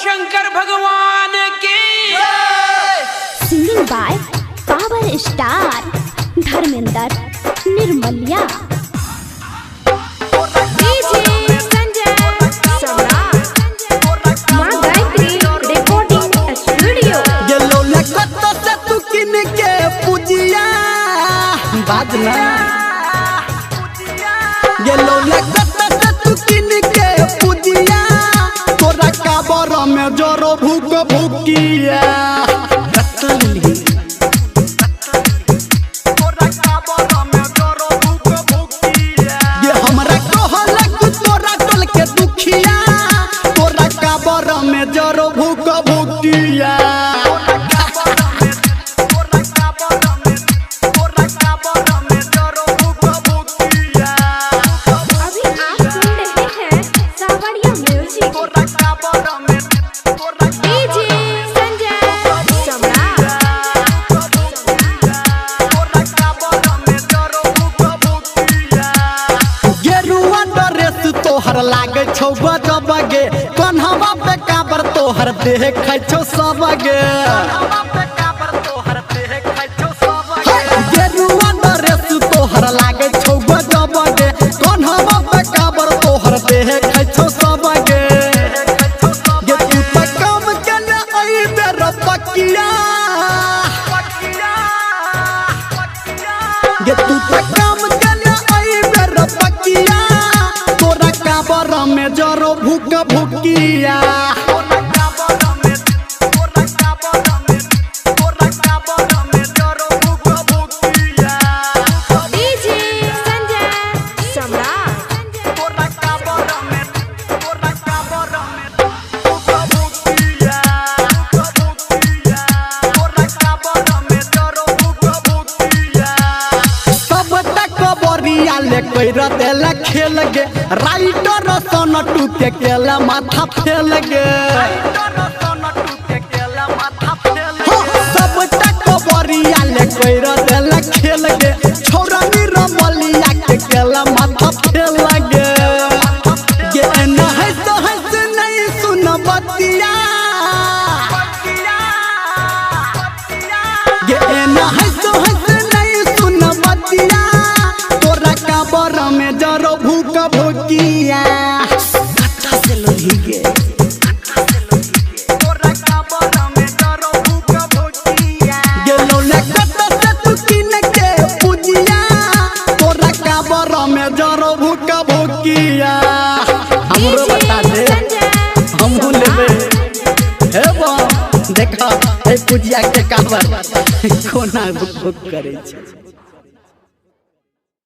शंकर भगवान की। Singing by power star Dharmendra Nirmaliya. बाजना गेलो लगत तू किन के पूजिया तोरा काबर में जरो भूक भूकिया तोरा काबर में जरो भूक भूकिया ये हमरा कहलक तोरा टल के दुखिया तोरा काबर में जरो भूक भूकिया। तोहर लागे छौ गजबगे कन्हवा पे काबर तोहर देखै छौ सबगे गेरुआ ड्रेस तोहर लागे छौ गजबगे कन्हवा पे काबर तोहर देखै छौ सबगे ये तू त काम केने आई मेरा पकिया ये तू त काम केने आई मेरा पकिया में जरो भूक भूकिया देला खेल गे राइटर सन टूटे केला माथा फेल गे सब तक बरिया ले कोई देला खेल गे छोरा निरमलिया के केला माथा फेल गे ये न हंस हंस नहीं सुन बतिया ये न हंस हंस नहीं सुन बतिया में जरो भूक भूकिया कत्ता से लोही गे तोरा काबर में जरो भूक भूकिया गेलो ले कत्ता से तू किन के पूजिया तोरा काबर में जरो भूक भूकिया। हमरो बता दे हमहु लेबे हे बा देखा ए पूजिया के काबर कोना भूक भूक करे छै।